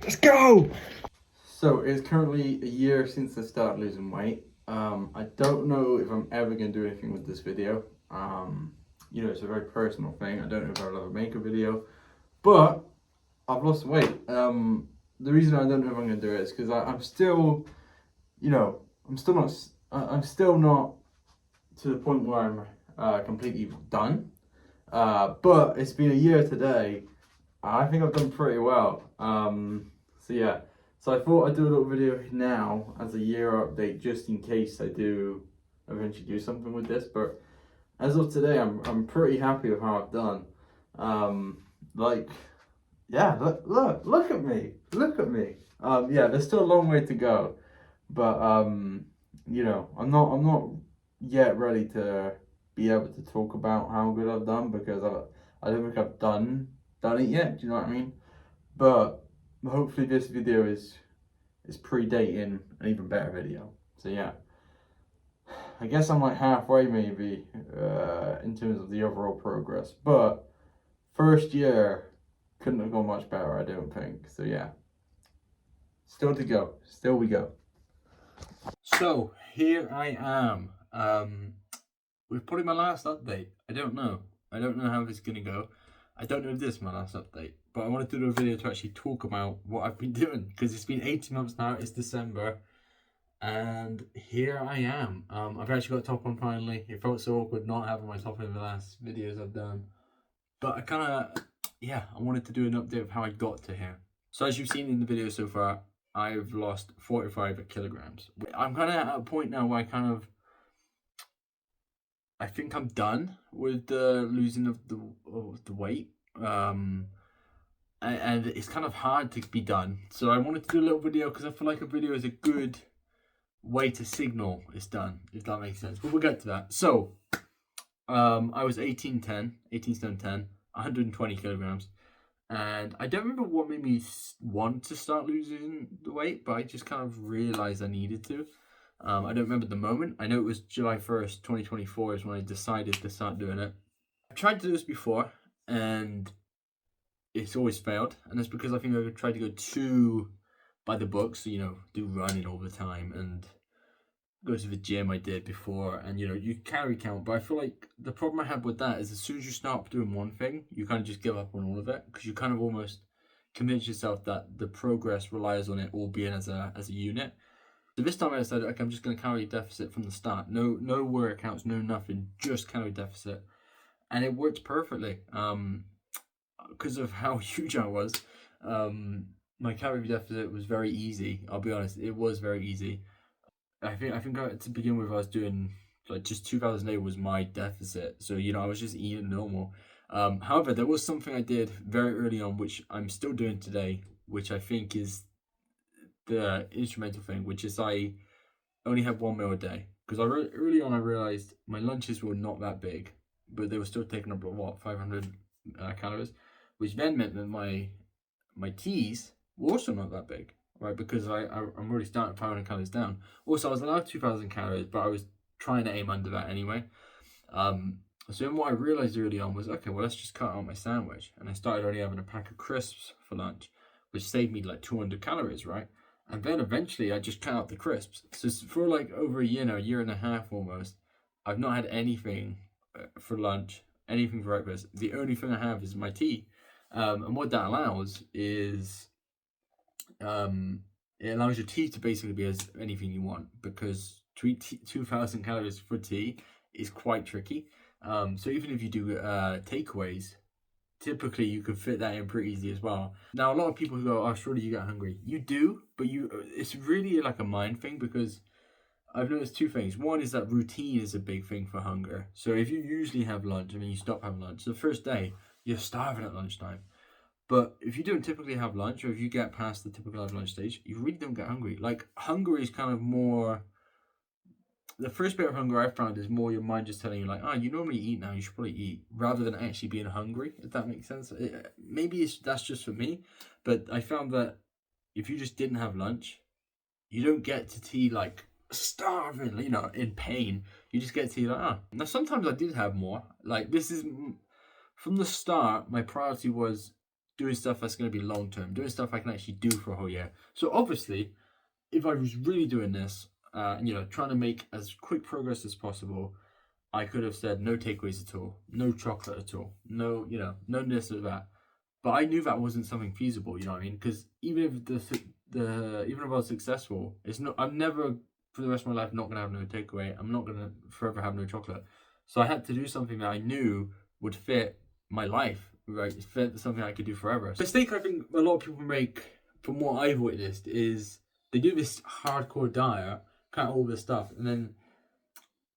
Let's go! So it's currently a year since I started losing weight. I don't know if I'm ever going to do anything with this video. It's a very personal thing. I don't know if I'll ever make a video, but I've lost weight. The reason I don't know if I'm going to do it is because I'm still, I'm still not to the point where I'm completely done. But it's been a year today. I think I've done pretty well. So yeah. So I thought I'd do a little video now as a year update, just in case I do eventually do something with this. But as of today, I'm pretty happy with how I've done. Um, like, yeah, look at me, look at me. Yeah, there's still a long way to go, but I'm not yet ready to be able to talk about how good I've done because I don't think I've done it yet. Do you know what I mean? But hopefully this video is predating an even better video. So yeah, I guess I'm like halfway maybe in terms of the overall progress. But first year couldn't have gone much better, I don't think. So yeah, still to go. Still we go. So here I am. With probably my last update. I don't know. I don't know how this is gonna go. I don't know if this is my last update, but I wanted to do a video to actually talk about what I've been doing because it's been 18 months now. It's December, and here I am. I've actually got a top on finally. It felt so awkward not having my top in the last videos I've done, but I wanted to do an update of how I got to here. So as you've seen in the video so far, I've lost 45 kilograms. I'm kind of at a point now where I think I'm done with the losing of the weight. And it's kind of hard to be done. So I wanted to do a little video because I feel like a video is a good way to signal it's done, if that makes sense. But we'll get to that. So I was 18 stone 10, 120 kilograms. And I don't remember what made me want to start losing the weight, but I just kind of realized I needed to. I don't remember the moment. I know it was July 1st, 2024 is when I decided to start doing it. I've tried to do this before and it's always failed. And that's because I think I tried to go too by the books, so, do running all the time and go to the gym I did before and, you calorie count. But I feel like the problem I had with that is as soon as you start doing one thing, you kind of just give up on all of it because you kind of almost convince yourself that the progress relies on it all being as a unit. So this time I decided, okay, I'm just going to calorie deficit from the start. No workouts, no nothing, just calorie deficit. And it worked perfectly. Because of how huge I was, my calorie deficit was very easy. I'll be honest, it was very easy. I think to begin with, I was doing like just 2,000 a day was my deficit. So, I was just eating normal. However, there was something I did very early on, which I'm still doing today, which I think is the instrumental thing, which is I only have one meal a day because early on I realized my lunches were not that big, but they were still taking up 500 calories, which then meant that my teas were also not that big, right? Because I'm already starting 500 calories down. Also, I was allowed 2,000 calories, but I was trying to aim under that anyway. So then what I realized early on was, okay, well, let's just cut out my sandwich, and I started only having a pack of crisps for lunch, which saved me like 200 calories, right? And then eventually I just cut out the crisps. So for like over a year and a half almost, I've not had anything for lunch, anything for breakfast. The only thing I have is my tea. And what that allows is it allows your tea to basically be as anything you want because to eat 2,000 calories for tea is quite tricky. So even if you do takeaways, typically you can fit that in pretty easy as well. Now a lot of people who go, oh, surely you get hungry. You do, but it's really like a mind thing because I've noticed two things. One is that routine is a big thing for hunger. So if you usually have lunch and then you stop having lunch, the first day you're starving at lunchtime. But if you don't typically have lunch, or if you get past the typical have lunch stage, you really don't get hungry. Like hunger is kind of more. The first bit of hunger I've found is more your mind just telling you like, you normally eat now, you should probably eat, rather than actually being hungry. If that makes sense. Maybe that's just for me, but I found that if you just didn't have lunch, you don't get to tea like starving, in pain. You just get to tea like. Now sometimes I did have more. Like this is from the start. My priority was doing stuff that's going to be long term, doing stuff I can actually do for a whole year. So obviously, if I was really doing this, trying to make as quick progress as possible, I could have said no takeaways at all, no chocolate at all, no, no this or that. But I knew that wasn't something feasible. You know what I mean? Because even if even if I was successful, it's not. I'm never for the rest of my life not gonna have no takeaway. I'm not gonna forever have no chocolate. So I had to do something that I knew would fit my life, right? Fit something I could do forever. The mistake I think a lot of people make, from what I've witnessed, is they do this hardcore diet, cut all this stuff, and then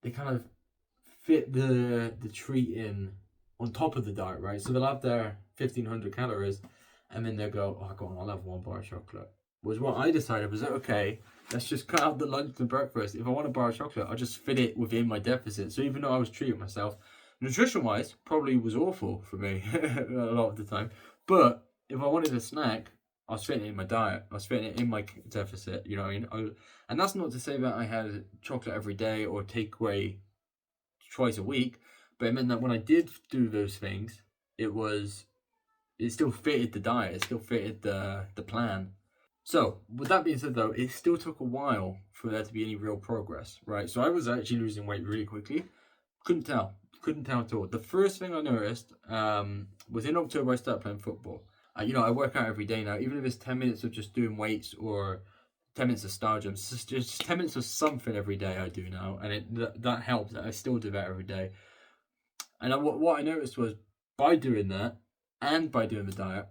they kind of fit the treat in on top of the diet, right? So they'll have their 1,500 calories, and then they'll go, oh, go on, I'll have one bar of chocolate. Was what I decided was, okay, let's just cut out the lunch and breakfast. If I want a bar of chocolate, I'll just fit it within my deficit. So even though I was treating myself, nutrition-wise, probably was awful for me a lot of the time. But if I wanted a snack, I was fitting it in my diet. I was fitting it in my deficit, you know what I mean? And that's not to say that I had chocolate every day or takeaway twice a week, but it meant that when I did do those things, it still fitted the diet, it still fitted the plan. So with that being said though, it still took a while for there to be any real progress, right? So I was actually losing weight really quickly. Couldn't tell at all. The first thing I noticed was in October I started playing football. I work out every day now, even if it's 10 minutes of just doing weights or 10 minutes of star jumps, just 10 minutes of something every day I do now, and that helps. I still do that every day. And what I noticed was, by doing that and by doing the diet,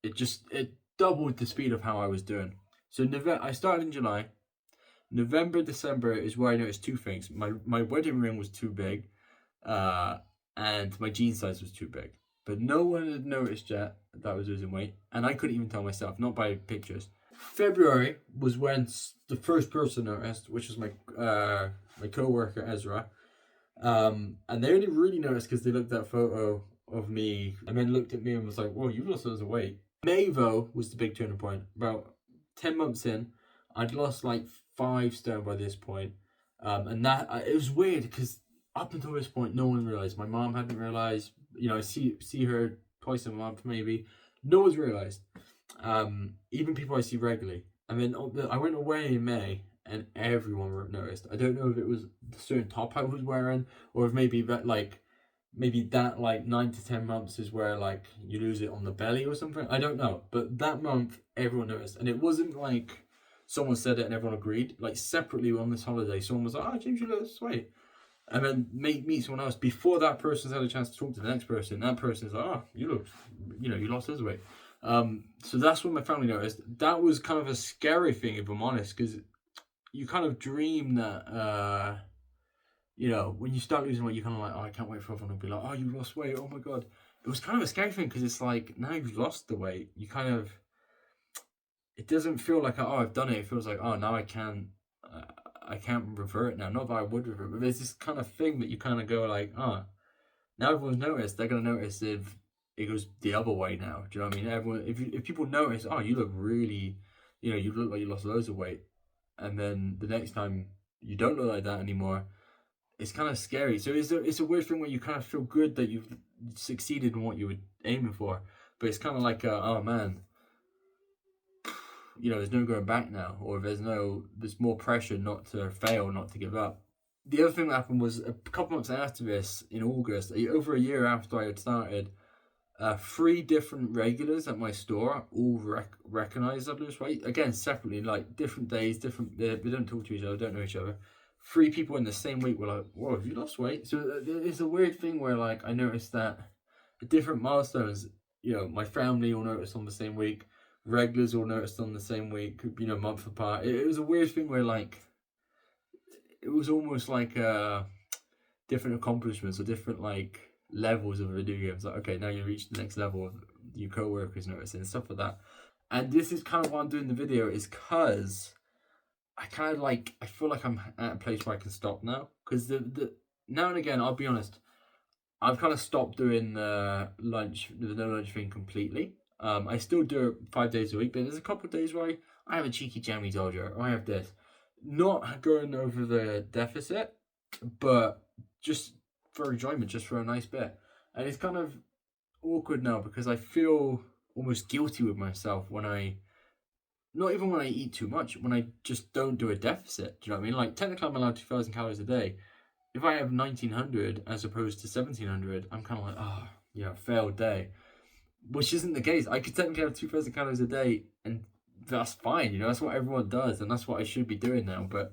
it doubled the speed of how I was doing. So I started in July. November, December is where I noticed two things. My wedding ring was too big, and my jean size was too big. But no one had noticed yet that I was losing weight, and I couldn't even tell myself, not by pictures. February was when the first person noticed, which was my co-worker Ezra, and they only really noticed because they looked at a photo of me and then looked at me and was like, "Whoa, you've lost loads of weight." May though was the big turning point. About 10 months in, I'd lost like 5 stone by this point, and that it was weird because up until this point, no one realized. My mom hadn't realized. I see her twice a month maybe. No one's realized. Even people I see regularly. And then I went away in May and everyone noticed. I don't know if it was the certain top I was wearing or if maybe that 9 to 10 months is where like you lose it on the belly or something. I don't know. But that month everyone noticed. And it wasn't like someone said it and everyone agreed. Like separately on this holiday, someone was like, "Oh, James, you lost weight." And then meet someone else before that person's had a chance to talk to the next person. That person's like, "Oh, you lost his weight." So that's when my family noticed. That was kind of a scary thing, if I'm honest, because you kind of dream that, when you start losing weight, you're kind of like, "Oh, I can't wait for everyone to be like, oh, you lost weight, oh my God." It was kind of a scary thing because it's like, now you've lost the weight, you kind of, it doesn't feel like, oh, I've done it. It feels like, oh, now I can't revert now. Not that I would revert, but there's this kind of thing that you kind of go like, oh, now everyone's noticed. They're going to notice if it goes the other way now. Do you know what I mean? Everyone, if people notice, oh, you look really, you look like you lost loads of weight, and then the next time you don't look like that anymore, it's kind of scary. So it's a weird thing where you kind of feel good that you've succeeded in what you were aiming for, but it's kind of like, oh man, there's no going back now, or there's more pressure not to fail, not to give up. The other thing that happened was a couple months after this, in August, over a year after I had started, 3 different regulars at my store all recognized I'd lost weight. Again, separately, like different days, they don't talk to each other, don't know each other. 3 people in the same week were like, "Whoa, have you lost weight?" So it's a weird thing where like I noticed that at different milestones, my family all noticed on the same week, regulars all noticed on the same week, month apart. It was a weird thing where like it was almost like different accomplishments or different like levels of video games. Like, okay, now you reach the next level, your co-workers noticing and stuff like that. And this is kind of why I'm doing the video, is because I feel like I'm at a place where I can stop now. Because the now and again, I'll be honest, I've kind of stopped doing the no lunch thing completely. I still do it 5 days a week, but there's a couple of days where I have a cheeky jammy dodger, or I have this. Not going over the deficit, but just for enjoyment, just for a nice bit. And it's kind of awkward now because I feel almost guilty with myself when I, not even when I eat too much, when I just don't do a deficit. Do you know what I mean? Like, technically I'm allowed 2,000 calories a day. If I have 1,900 as opposed to 1,700, I'm kind of like, oh, yeah, failed day. Which isn't the case. I could technically have 2,000 calories a day, and that's fine. You know, that's what everyone does, and that's what I should be doing now. But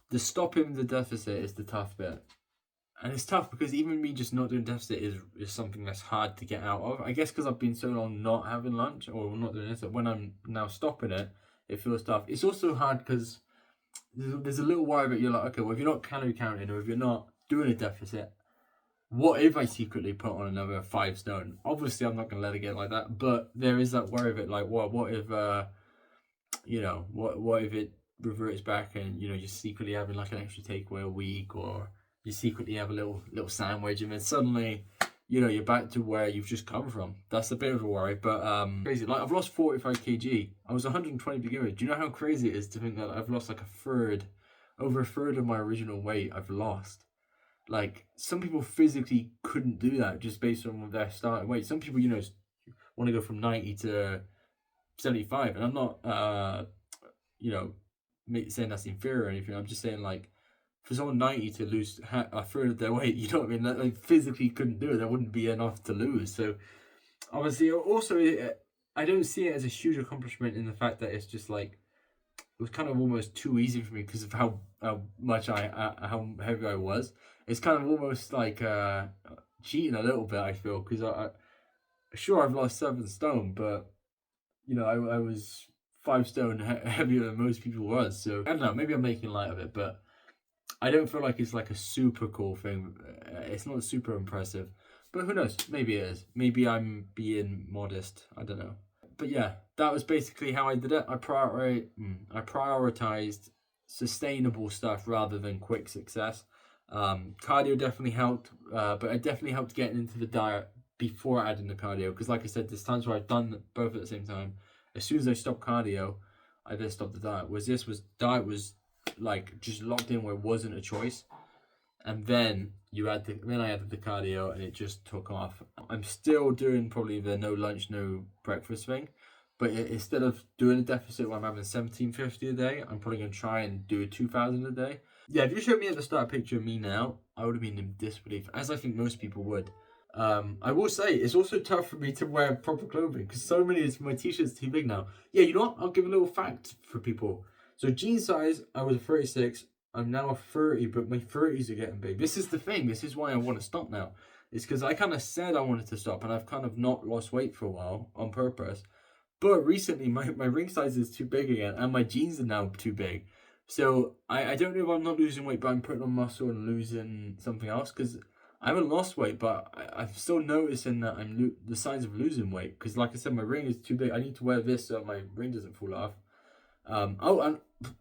the stopping the deficit is the tough bit. And it's tough because even me just not doing deficit is something that's hard to get out of. I guess because I've been so long not having lunch or not doing this, that when I'm now stopping it, it feels tough. It's also hard because there's a little worry that you're like, okay, well, if you're not calorie counting or if you're not doing a deficit, what if I secretly put on another 5 stone? Obviously, I'm not going to let it get like that, but there is that worry of it, like, what if, what if it reverts back and, you're secretly having like an extra takeaway a week, or you secretly have a little sandwich, and then suddenly, you're back to where you've just come from. That's a bit of a worry, but crazy. Like, I've lost 45 kg. I was 120 to begin with. Do you know how crazy it is to think that I've lost like over a third of my original weight I've lost? Like, some people physically couldn't do that just based on their starting weight. Some people, want to go from 90 to 75, and I'm not, saying that's inferior or anything. I'm just saying, like, for someone 90 to lose a third of their weight, you know what I mean? They physically couldn't do it. There wouldn't be enough to lose. So, obviously, also, I don't see it as a huge accomplishment in the fact that it's just like, it was kind of almost too easy for me because of how much how heavy I was. It's kind of almost like cheating a little bit, I feel, because sure, I've lost 7 stone, but I was 5 stone heavier than most people was. So I don't know, maybe I'm making light of it, but I don't feel like it's like a super cool thing. It's not super impressive, but who knows? Maybe it is. Maybe I'm being modest. I don't know. But yeah, that was basically how I did it. I prioritized sustainable stuff rather than quick success. Cardio definitely helped, but it definitely helped getting into the diet before adding the cardio. Because like I said, there's times where I've done both at the same time. As soon as I stopped cardio, I then stopped the diet. Diet was like just locked in where it wasn't a choice. And then I added the cardio, and it just took off. I'm still doing probably the no lunch, no breakfast thing, but instead of doing a deficit where I'm having 1,750 a day, I'm probably gonna try and do 2,000 a day. Yeah, if you showed me at the start a picture of me now, I would have been in disbelief, as I think most people would. I will say it's also tough for me to wear proper clothing because so many of my t-shirts too big now. Yeah, you know what? I'll give a little fact for people. So jean size, I was a 36. I'm now a 30, but my 30s are getting big. This is the thing. This is why I want to stop now. It's because I kind of said I wanted to stop, and I've kind of not lost weight for a while on purpose. But recently, my ring size is too big again, and my jeans are now too big. So I don't know if I'm not losing weight, but I'm putting on muscle and losing something else. Because I haven't lost weight, but I'm still noticing that I'm the signs of losing weight. Because like I said, my ring is too big. I need to wear this so my ring doesn't fall off. And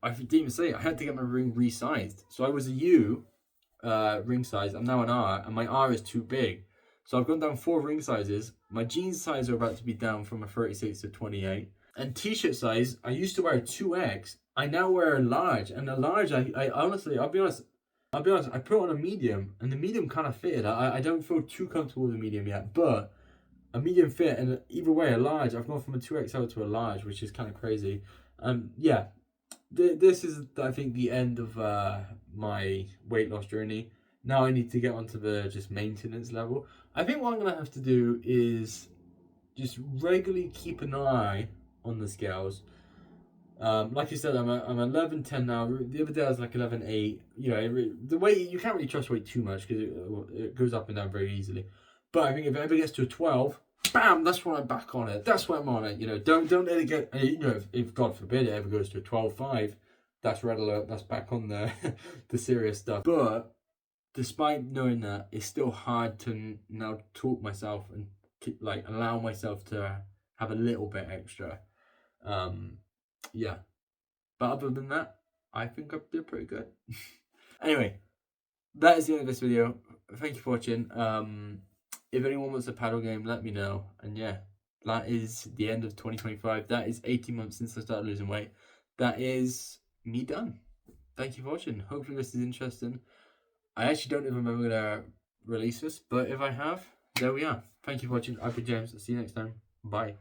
I didn't even say it. I had to get my ring resized. So I was a U ring size. I'm now an R, and my R is too big. So I've gone down 4 ring sizes. My jeans size are about to be down from a 36 to 28. And t-shirt size, I used to wear a 2X. I now wear a large. And a large, I honestly, I'll be honest, I put on a medium, and the medium kind of fitted. I don't feel too comfortable with the medium yet, but a medium fit, and either way, a large. I've gone from a 2XL to a large, which is kind of crazy. Yeah, this is, I think, the end of my weight loss journey. Now I need to get onto the just maintenance level. I think what I'm gonna have to do is just regularly keep an eye on the scales. Like I said, I'm 11.10 now. The other day I was like 11.8. The weight, you can't really trust weight too much because it goes up and down very easily. But I think if it ever gets to a 12, bam, that's when I'm back on it. That's when I'm on it. Don't let it get. If God forbid it ever goes to a 12.5, that's red alert. That's back on the the serious stuff. But despite knowing that, it's still hard to now talk myself and like allow myself to have a little bit extra. Yeah, but other than that, I think I did pretty good. Anyway, that is the end of this video. Thank you for watching. If anyone wants a paddle game, let me know. And yeah, that is the end of 2025. That is 18 months since I started losing weight. That is me done. Thank you for watching. Hopefully this is interesting. I actually don't even remember going to release this, but if I have, there we are. Thank you for watching. I've been James. See you next time. Bye.